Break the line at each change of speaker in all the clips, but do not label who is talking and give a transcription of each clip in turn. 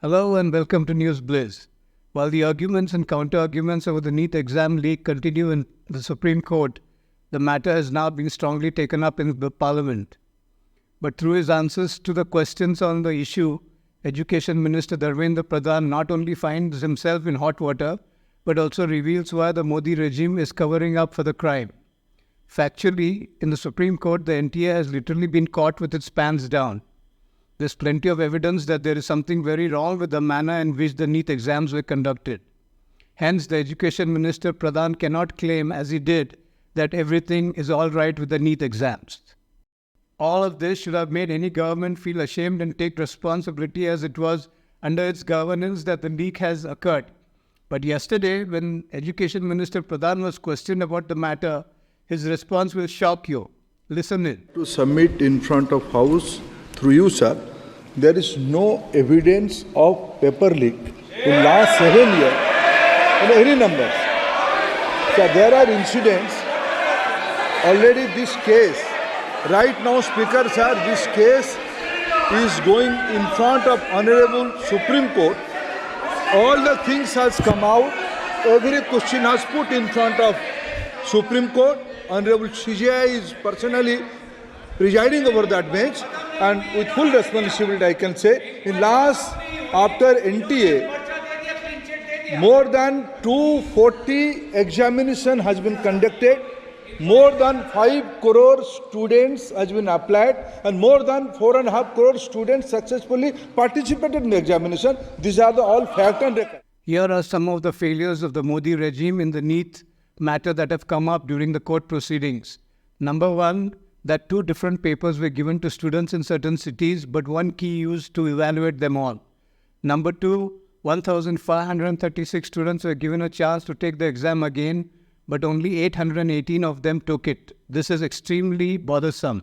Hello and welcome to News Bliss. While the arguments and counter-arguments over the NEET exam leak continue in the Supreme Court, the matter has now been strongly taken up in the Parliament. But through his answers to the questions on the issue, Education Minister Dharmendra Pradhan not only finds himself in hot water, but also reveals why the Modi regime is covering up for the crime. Factually, in the Supreme Court, the NTA has literally been caught with its pants down. There's plenty of evidence that there is something very wrong with the manner in which the NEET exams were conducted. Hence, the Education Minister Pradhan cannot claim, as he did, that everything is all right with the NEET exams. All of this should have made any government feel ashamed and take responsibility, as it was under its governance that the leak has occurred. But yesterday, when Education Minister Pradhan was questioned about the matter, his response will shock you. Listen in.
To submit in front of House, through you, sir, there is no evidence of paper leak in last 7 years in any numbers. So there are incidents. Already this case, right now, Speaker, sir, this case is going in front of Honorable Supreme Court. All the things has come out. Every question has put in front of Supreme Court. Honorable CJI is personally presiding over that bench, and with full responsibility I can say, in last, after NTA, more than 240 examination has been conducted, more than 5 crore students has been applied, and more than 4.5 crore students successfully participated in the examination. These are the all fact and record.
Here are some of the failures of the Modi regime in the NEET matter that have come up during the court proceedings. Number one, that 2 different papers were given to students in certain cities, but one key used to evaluate them all. Number 2, 1,536 students were given a chance to take the exam again, but only 818 of them took it. This is extremely bothersome.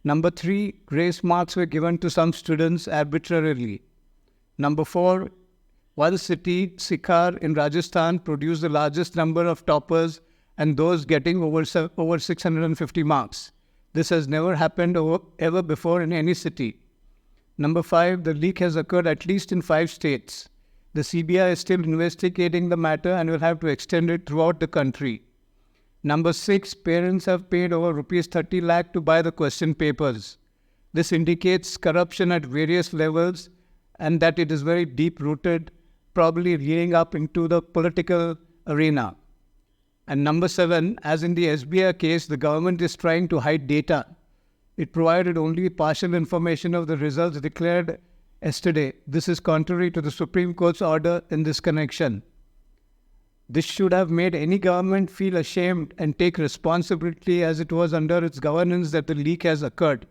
Number 3, grace marks were given to some students arbitrarily. Number 4, one city, Sikar in Rajasthan, produced the largest number of toppers and those getting over 650 marks. This has never happened ever before in any city. Number 5, the leak has occurred at least in 5 states. The CBI is still investigating the matter and will have to extend it throughout the country. Number 6, parents have paid over rupees 30 lakh to buy the question papers. This indicates corruption at various levels and that it is very deep-rooted, probably leading up into the political arena. And number 7, as in the SBI case, the government is trying to hide data. It provided only partial information of the results declared yesterday. This is contrary to the Supreme Court's order in this connection. This should have made any government feel ashamed and take responsibility, as it was under its governance that the leak has occurred.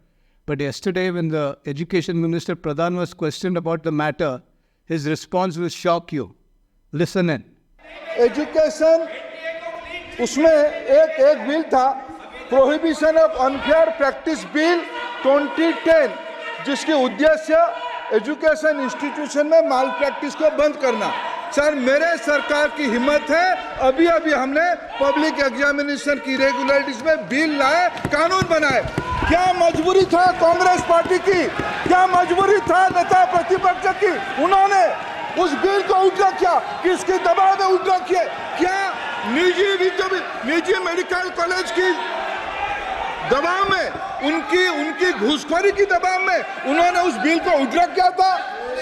But yesterday, when the Education Minister Pradhan was questioned about the matter, his response will shock you. Listen in.
Education, उसमें एक bill था, prohibition of unfair practice bill 2010, जिसके उद्देश्य education institution में माल practice को बंद करना। Sir, मेरे सरकार की हिम्मत है, अभी हमने पब्लिक एग्जामिनेशन की रेगुलरिटीज में बिल लाए, कानून बनाए। क्या मजबूरी था कांग्रेस पार्टी की, क्या मजबूरी था नेता प्रतिपक्ष की? उन्होंने उस बिल को उल्टा किया, किसके दबाव में उल्टा किया? क्या निजी मेडिकल कॉलेज की दबाव में, उनकी घूसखोरी की दबाव में उन्होंने उस बिल को उल्टा किया था?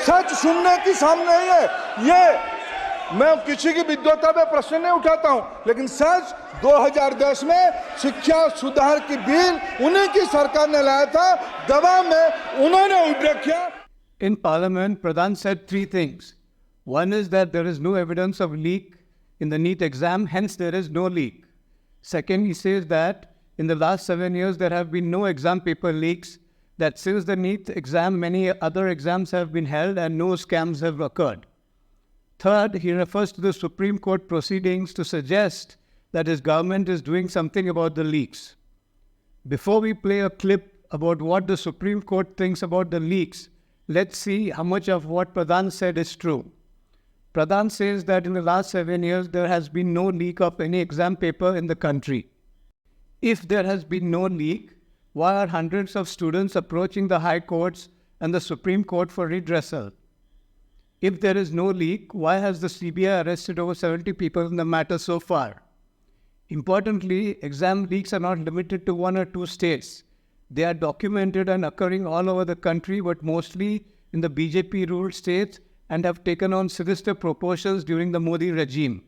सच सुनने की सामने नहीं है। ये मैं किसी की विद्वता पे प्रश्न नहीं उठाता हूं, लेकिन सच 2010 में शिक्षा सुधार की बिल उन्हीं की सरकार ने लाया था, दबाव में उन्होंने उल्टा किया।
In Parliament, Pradhan said 3 things. One is that there is no evidence of leak in the NEET exam, hence there is no leak. Second, he says that in the last 7 years there have been no exam paper leaks, that since the NEET exam many other exams have been held and no scams have occurred. Third, he refers to the Supreme Court proceedings to suggest that his government is doing something about the leaks. Before we play a clip about what the Supreme Court thinks about the leaks, let's see how much of what Pradhan said is true. Pradhan says that in the last 7 years, there has been no leak of any exam paper in the country. If there has been no leak, why are hundreds of students approaching the High Courts and the Supreme Court for redressal? If there is no leak, why has the CBI arrested over 70 people in the matter so far? Importantly, exam leaks are not limited to 1 or 2 states. They are documented and occurring all over the country, but mostly in the BJP-ruled states, and have taken on sinister proportions during the Modi regime.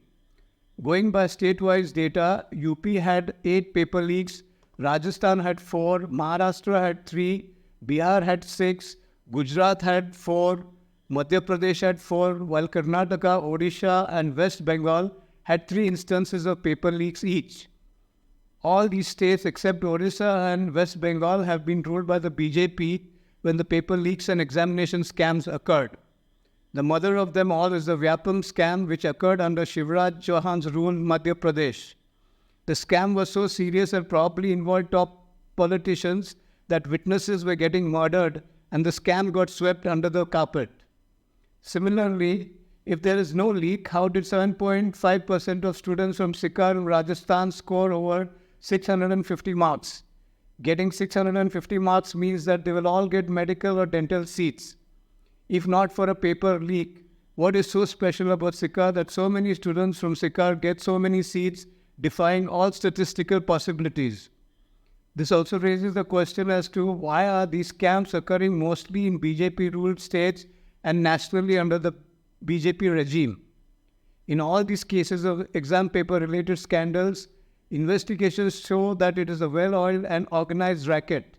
Going by state-wise data, UP had 8 paper leaks, Rajasthan had 4, Maharashtra had 3, Bihar had 6, Gujarat had 4, Madhya Pradesh had 4, while Karnataka, Odisha and West Bengal had 3 instances of paper leaks each. All these states except Odisha and West Bengal have been ruled by the BJP when the paper leaks and examination scams occurred. The mother of them all is the Vyapam scam, which occurred under Shivraj Chauhan's rule in Madhya Pradesh. The scam was so serious and probably involved top politicians that witnesses were getting murdered and the scam got swept under the carpet. Similarly, if there is no leak, how did 7.5% of students from Sikar in Rajasthan score over 650 marks? Getting 650 marks means that they will all get medical or dental seats. If not for a paper leak, what is so special about Sikar that so many students from Sikar get so many seats, defying all statistical possibilities? This also raises the question as to why are these scams occurring mostly in BJP-ruled states and nationally under the BJP regime. In all these cases of exam paper-related scandals, investigations show that it is a well-oiled and organized racket.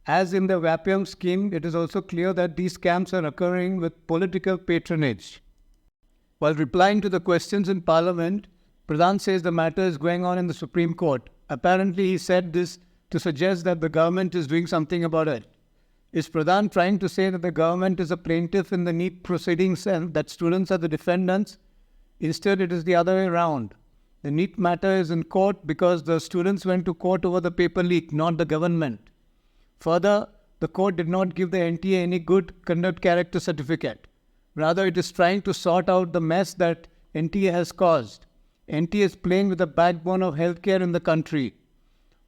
As in the Vyapam scheme, it is also clear that these scams are occurring with political patronage. While replying to the questions in Parliament, Pradhan says the matter is going on in the Supreme Court. Apparently, he said this to suggest that the government is doing something about it. Is Pradhan trying to say that the government is a plaintiff in the NEET proceedings and that students are the defendants? Instead, it is the other way around. The NEET matter is in court because the students went to court over the paper leak, not the government. Further, the court did not give the NTA any good conduct character certificate. Rather, it is trying to sort out the mess that NTA has caused. NTA is playing with the backbone of healthcare in the country.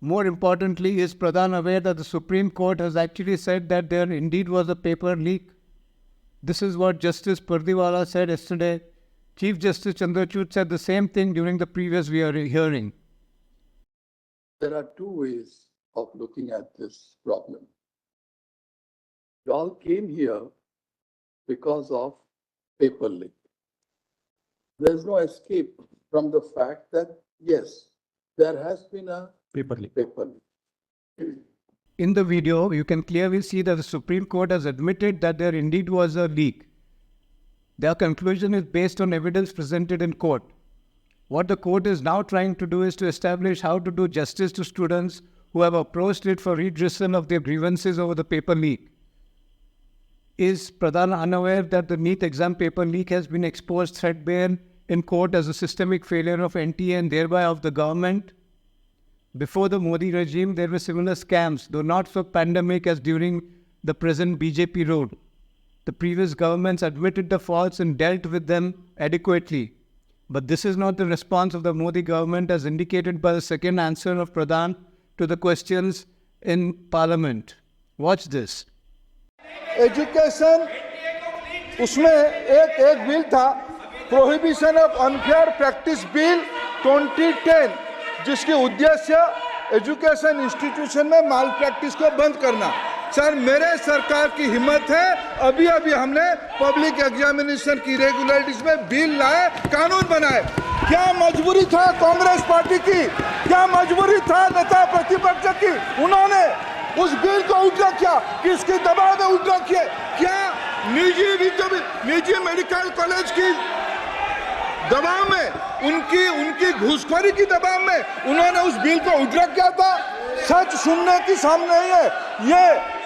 More importantly, is Pradhan aware that the Supreme Court has actually said that there indeed was a paper leak? This is what Justice Pardiwala said yesterday. Chief Justice Chandrachud said the same thing during the previous hearing.
There are 2 ways of looking at this problem. You all came here because of paper leak. There's no escape from the fact that, yes, there has been a
paper leak.
In the video, you can clearly see that the Supreme Court has admitted that there indeed was a leak. Their conclusion is based on evidence presented in court. What the court is now trying to do is to establish how to do justice to students who have approached it for redressal of their grievances over the paper leak. Is Pradhan unaware that the NEET exam paper leak has been exposed threadbare in court as a systemic failure of NTA and thereby of the government? Before the Modi regime, there were similar scams, though not so pandemic as during the present BJP rule. The previous governments admitted the faults and dealt with them adequately. But this is not the response of the Modi government as indicated by the second answer of Pradhan to the questions in Parliament. Watch this.
Education उसमें एक bill था prohibition of unfair practice bill 2010 जिसकी उद्देश्य education institution में माल practice को बंद करना। Sir मेरे सरकार की हिम्मत है, अभी हमने पब्लिक एग्जामिनेशन की रेगुलरिटीज में बिल लाए, कानून बनाए। क्या मजबूरी था कांग्रेस पार्टी की, क्या मजबूरी था नेता प्रतिपक्ष की? उन्होंने उस बिल को उल्टा किया, किसके दबाव में उल्टा किया? क्या निजी मेडिकल कॉलेज की दबाव में, उनकी घूसखोरी की दबाव में उन्होंने उस बिल को उल्टा किया था? सच सुनने की सामने नहीं है। ये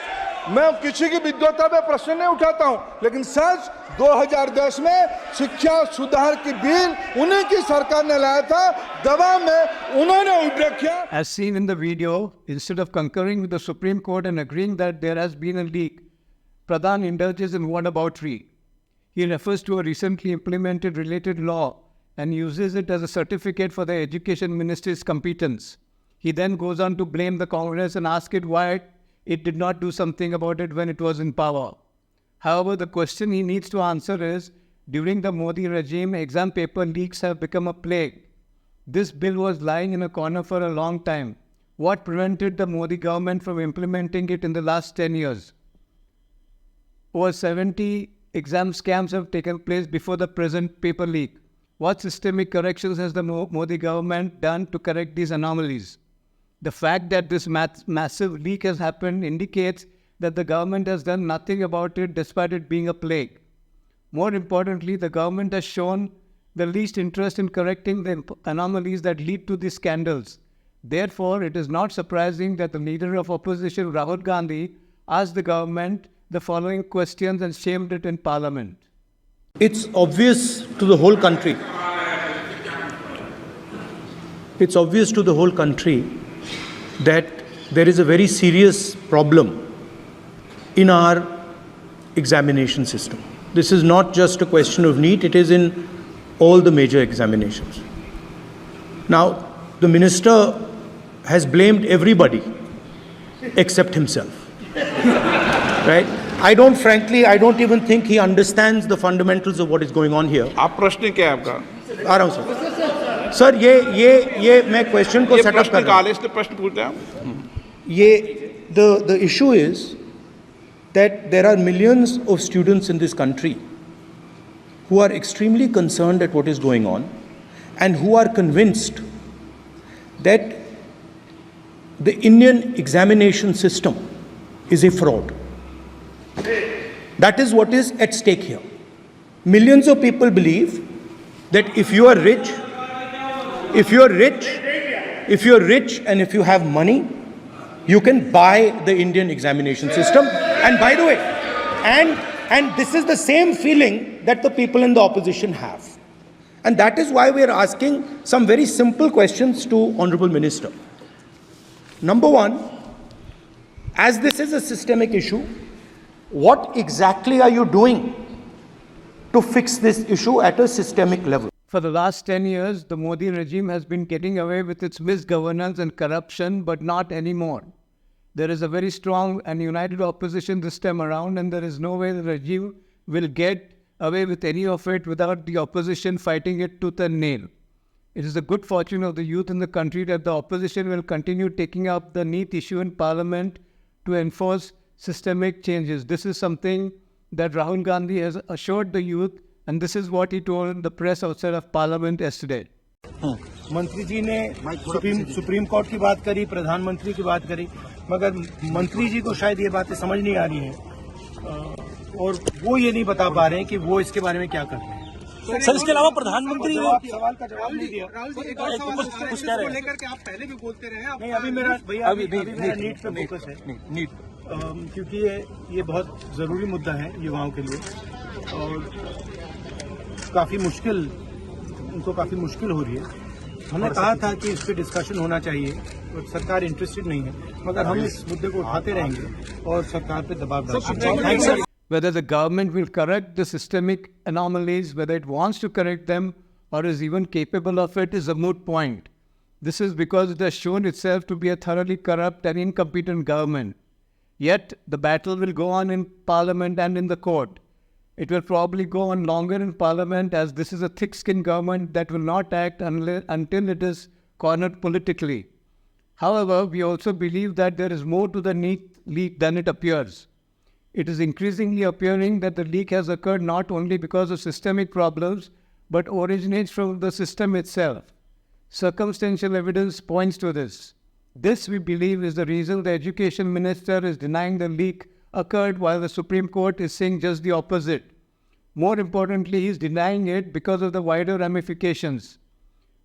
मैं किसी की विद्वता में प्रश्न नहीं उठाता हूं, लेकिन सच 2010 में शिक्षा सुधार की बिल उन्हीं की सरकार ने लाया था, दबाव में उन्होंने उल्टा किया।
As seen in the video, instead of concurring with the Supreme Court and agreeing that there has been a leak, Pradhan indulges in whataboutery. He refers to a recently implemented related law and uses it as a certificate for the Education Ministry's competence. He then goes on to blame the Congress and ask it why it did not do something about it when it was in power. However, the question he needs to answer is, During the Modi regime, exam paper leaks have become a plague. This bill was lying in a corner for a long time. What prevented the Modi government from implementing it in the last 10 years? Over 70 exam scams have taken place before the present paper leak. What systemic corrections has the Modi government done to correct these anomalies? The fact that this massive leak has happened indicates that the government has done nothing about it despite it being a plague. More importantly, the government has shown the least interest in correcting the anomalies that lead to these scandals. Therefore, it is not surprising that the leader of opposition, Rahul Gandhi, asked the government the following questions and shamed it in parliament.
It's obvious to the whole country. It's obvious to the whole country that there is a very serious problem in our examination system. This is not just a question of NEET, it is in all the major examinations. Now, the minister has blamed everybody except himself. Right? I don't even think he understands the fundamentals of what is going on here.
आप प्रश्न क्या है आपका?
आ रहा हूं sir ये मैं question को सेटअप कर रहा हूं.
इसलिए प्रश्न पूछ रहे हैं.
ये the issue is that there are millions of students in this country who are extremely concerned at what is going on and who are convinced that the Indian examination system is a fraud. That is what is at stake here. Millions of people believe that if you are rich and if you have money, you can buy the Indian examination system. And by the way, and this is the same feeling that the people in the opposition have. And that is why we are asking some very simple questions to Honorable Minister. Number one, as this is a systemic issue, what exactly are you doing to fix this issue at a systemic level?
For the last 10 years, the Modi regime has been getting away with its misgovernance and corruption, but not anymore. There is a very strong and united opposition this time around, and there is no way the regime will get away with any of it without the opposition fighting it tooth and nail. It is the good fortune of the youth in the country that the opposition will continue taking up the NEET issue in parliament to enforce systemic changes. This is something that Rahul Gandhi has assured the youth, and this is what he told the press outside of parliament yesterday.
मंत्री जी ने supreme court की बात करी, प्रधानमंत्री की बात करी, मगर मंत्री जी को शायद ये बातें समझ नहीं आ रही हैं और वो ये नहीं बता पा रहे हैं कि वो इसके बारे में क्या कर रहे हैं.
सर, इसके अलावा प्रधानमंत्री
सवाल का जवाब नहीं दिया.
कुछ कह रहे हैं
लेकर के आप पहले भी बोलते रहे हैं.
नहीं, अभी मेरा नीट पे फोकस है.
नीट
क्योंकि ये बहुत ज़रूरी मुद्दा है युवाओं के लिए और उनको काफ़ी मुश्किल हो रही है. हमने कहा था कि इस पे डिस्कशन होना चाहिए और सरकार इंटरेस्टेड नहीं है, मगर हम इस मुद्दे को उठाते रहेंगे और सरकार पे दबाव डालेंगे.
Whether the government will correct the systemic anomalies, whether it wants to correct them or is even capable of it, is a moot point. This is because it has shown itself to be a thoroughly corrupt and incompetent government. Yet, the battle will go on in parliament and in the court. It will probably go on longer in parliament as this is a thick-skinned government that will not act until it is cornered politically. However, we also believe that there is more to the NEET leak than it appears. It is increasingly appearing that the leak has occurred not only because of systemic problems, but originates from the system itself. Circumstantial evidence points to this. This, we believe, is the reason the education minister is denying the leak occurred while the Supreme Court is saying just the opposite. More importantly, he is denying it because of the wider ramifications.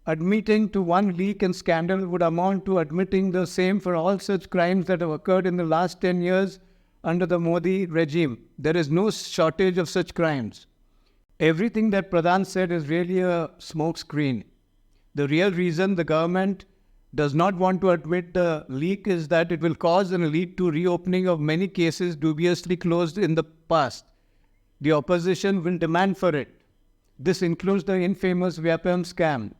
Admitting to one leak and scandal would amount to admitting the same for all such crimes that have occurred in the last 10 years under the Modi regime. There is no shortage of such crimes. Everything that Pradhan said is really a smokescreen. The real reason the government does not want to admit the leak is that it will cause and lead to reopening of many cases dubiously closed in the past. The opposition will demand for it. This includes the infamous Vyapam scam.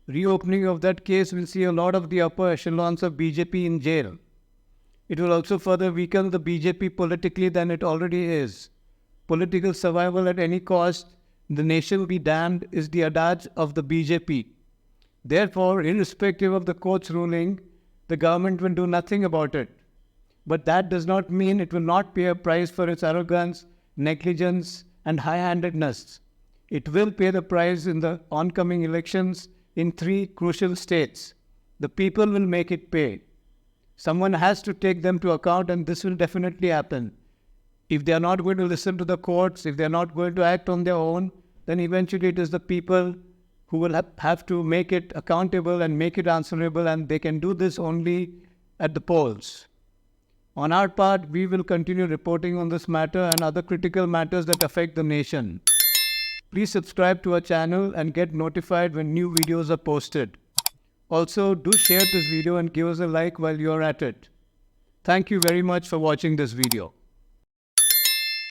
Reopening of that case will see a lot of the upper echelons of BJP in jail. It will also further weaken the BJP politically than it already is. Political survival at any cost the nation be damned is the adage of the BJP. Therefore, irrespective of the court's ruling, the government will do nothing about it. But that does not mean it will not pay a price for its arrogance, negligence, and high-handedness. It will pay the price in the oncoming elections in 3 crucial states. The people will make it pay. Someone has to take them to account, and this will definitely happen. If they are not going to listen to the courts, if they are not going to act on their own, then eventually it is the people who will have to make it accountable and make it answerable, and they can do this only at the polls. On our part, we will continue reporting on this matter and other critical matters that affect the nation. Please subscribe to our channel and get notified when new videos are posted. Also, do share this video and give us a like while you're at it. Thank you very much for watching this video.